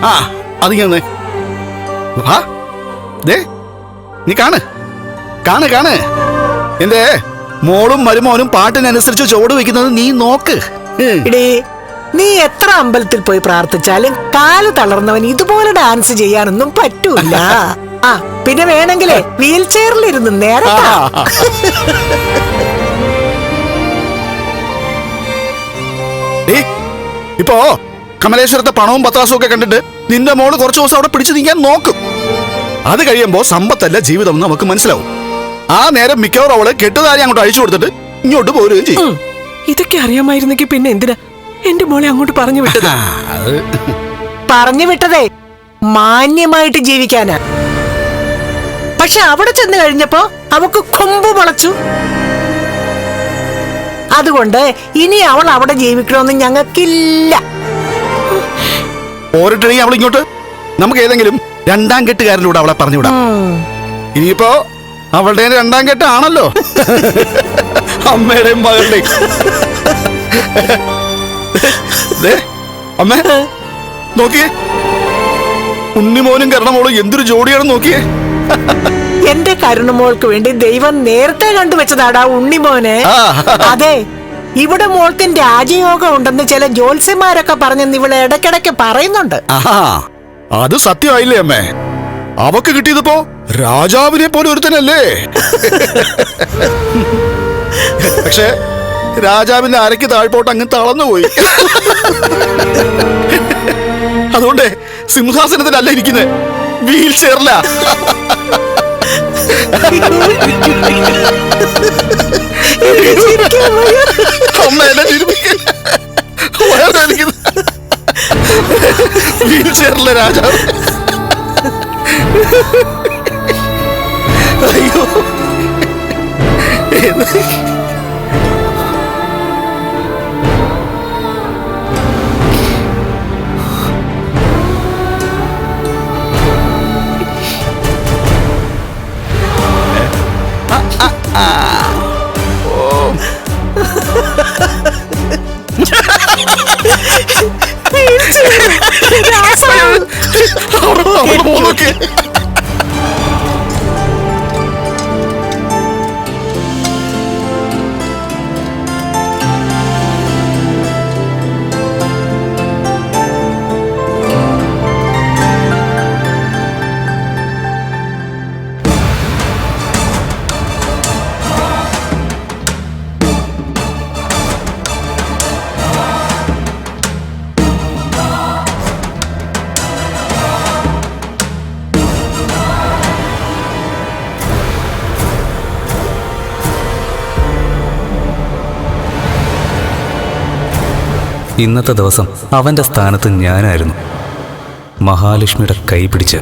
ആ അതിങ്ങനെ നീ കാണ് കാണ് കാണ് എന്റെ മോളും മരുമോനും പാട്ടിനനുസരിച്ച് ചുവട് വെക്കുന്നത് നീ നോക്ക്. നീ എത്ര അമ്പലത്തിൽ പോയി പ്രാർത്ഥിച്ചാലും കാല് തളർന്നവൻ ഇതുപോലെ ഡാൻസ് ചെയ്യാനൊന്നും പറ്റൂല. ആ പിന്നെ വേണമെങ്കിലേ വീൽ ചെയറിലിരുന്ന് നേരെ ഇപ്പോ കമലേശ്വരത്തെ പണവും പത്രാസും ഒക്കെ കണ്ടിട്ട് നിന്റെ മോള് കുറച്ചു ദിവസം അവിടെ പിടിച്ചു നീക്കാൻ നോക്കും. അത് കഴിയുമ്പോ സമ്പത്തല്ല ജീവിതം നമുക്ക് മനസ്സിലാവും. ആ നേരം മിക്കവാറും അവള് കെട്ടുതാരി അങ്ങോട്ട് അഴിച്ചു കൊടുത്തിട്ട് ഇങ്ങോട്ട് പോരുകയും ചെയ്യും. ഇതൊക്കെ അറിയാമായിരുന്നെങ്കിൽ പിന്നെ എന്തിനാ എന്റെ മോളെ അങ്ങോട്ട് പറഞ്ഞു വിട്ടത്? പറഞ്ഞു വിട്ടതേ മാന്യമായിട്ട് ജീവിക്കാനാ. പക്ഷെ അവിടെ ചെന്ന് കഴിഞ്ഞപ്പോ അവക്ക് കൊമ്പ് മുളച്ചു. അതുകൊണ്ട് ഇനി അവൾ അവിടെ ജീവിക്കണമെന്ന് ഞങ്ങൾക്കില്ല. പോരട്ടെങ്കിൽ അവൾ ഇങ്ങോട്ട് നമുക്ക് ഏതെങ്കിലും രണ്ടാം കെട്ടുകാരനൂടെ അവളെ പറഞ്ഞുവിടാം. ഇനിയിപ്പോ അവളുടെ രണ്ടാം കെട്ടാണല്ലോ അമ്മയുടെയും മകളുടെയും. അമ്മേ നോക്കിയേ, ഉണ്ണിമോനും കരുണമോളും എന്തൊരു ജോഡിയാണെന്ന് നോക്കിയേ. എന്റെ കരുണമോൾക്ക് വേണ്ടി ദൈവം നേരത്തെ കണ്ടുവെച്ചതാടാ ഉണ്ണിമോനെ. അതെ, ഇവിടെ മോൾക്ക് രാജയോഗം ഉണ്ടെന്ന് ചില ജ്യോത്സ്യന്മാരൊക്കെ പറഞ്ഞെന്ന് ഇവളെ ഇടയ്ക്കിടയ്ക്ക് പറയുന്നുണ്ട്. അത് സത്യമായില്ലേ അമ്മേ? അവക്ക് കിട്ടിയതിപ്പോ രാജാവിനെ പോലെ ഒരുത്തനല്ലേ? പക്ഷെ രാജാവിന്റെ അരയ്ക്ക് താഴ്പോട്ട് അങ്ങ് തളർന്നുപോയി. അതുകൊണ്ട് സിംഹാസനത്തിലല്ല ഇരിക്കുന്നത്, വീൽ ചെയറില. അമ്മ എന്നെ വീൽ ചെയറിലെ രാജാവ്. അയ്യോ ഇന്നത്തെ ദിവസം അവൻ്റെ സ്ഥാനത്ത് ഞാനായിരുന്നു. മഹാലക്ഷ്മിയുടെ കൈ പിടിച്ച്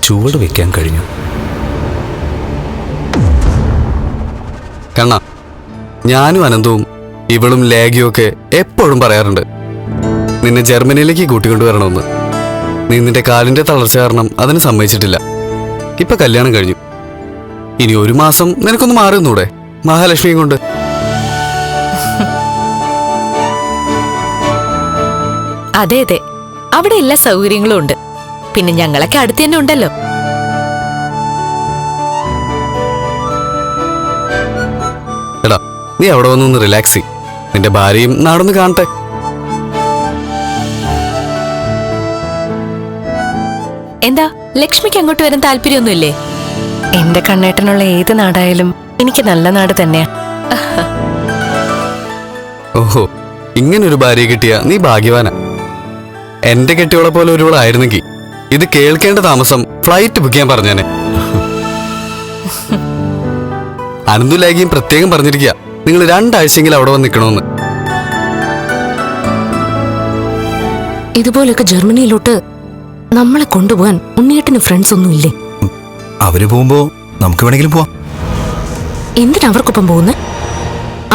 ചുവട് വയ്ക്കാൻ കഴിഞ്ഞു. കണ്ണ, ഞാനും അനന്തവും ഇവളും ലേഖയും ഒക്കെ എപ്പോഴും പറയാറുണ്ട് നിന്നെ ജർമ്മനിയിലേക്ക് കൂട്ടിക്കൊണ്ടുവരണമെന്ന്. നീ നിന്റെ കാലിന്റെ തളർച്ച കാരണം അതിന് സമ്മതിച്ചിട്ടില്ല. ഇപ്പൊ കല്യാണം കഴിഞ്ഞു. ഇനി 1 മാസം നിനക്കൊന്ന് മാറുന്നൂടെ മഹാലക്ഷ്മിയും കൊണ്ട്? അതെ അതെ, അവിടെ എല്ലാ സൗകര്യങ്ങളും ഉണ്ട്. പിന്നെ ഞങ്ങളൊക്കെ അടുത്ത് തന്നെ ഉണ്ടല്ലോ. എടാ, നീ അവിടെ വന്നൊന്ന് റിലാക്സ് ചെയ്യ്. നിന്റെ ഭാര്യയും നാടൊന്ന് കാണട്ടെ. എന്താ ലക്ഷ്മിക്ക് അങ്ങോട്ട് വരാൻ താല്പര്യമൊന്നുമില്ലേ? എന്റെ കണ്ണേട്ടനുള്ള ഏത് നാടായാലും എനിക്ക് നല്ല നാട് തന്നെയാ. ഓഹോ, ഇങ്ങനൊരു ഭാര്യയെ കിട്ടിയ നീ ഭാഗ്യവാനാ. എന്റെ കെട്ടിയോളെ പോലെ ഒരുവളായിരുന്നെങ്കിൽ ഇത് കേൾക്കേണ്ട താമസം ഫ്ലൈറ്റ് ബുക്ക് ചെയ്യാൻ പറഞ്ഞേനെ. അനന്തു ലേഖയും പ്രത്യേകം പറഞ്ഞിരിക്കുക നിങ്ങൾ 2 ആഴ്ചയെങ്കിലും അവിടെ വന്ന് നിൽക്കണമെന്ന്. ഇതുപോലൊക്കെ ജർമ്മനിയിലോട്ട് നമ്മളെ കൊണ്ടുപോകാൻ ഉണ്ണിയേട്ടന് ഫ്രണ്ട്സ് ഒന്നും ഇല്ലേ? അവര് പോകുമ്പോ നമുക്ക് വേണമെങ്കിലും പോവാം. എന്തിനാ അവർക്കൊപ്പം പോകുന്നത്?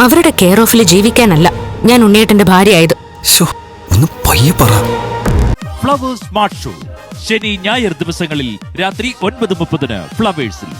അവരുടെ കെയർ ഓഫിൽ ജീവിക്കാനല്ല ഞാൻ ഉണ്ണിയേട്ടന്റെ ഭാര്യയായത്. ഒന്ന് പയ്യെ പറ. ഫ്ലവേഴ്സ് സ്മാർട്ട് ഷോ ശനി ഞായർ ദിവസങ്ങളിൽ രാത്രി 9:30 ഫ്ലവേഴ്സിൽ.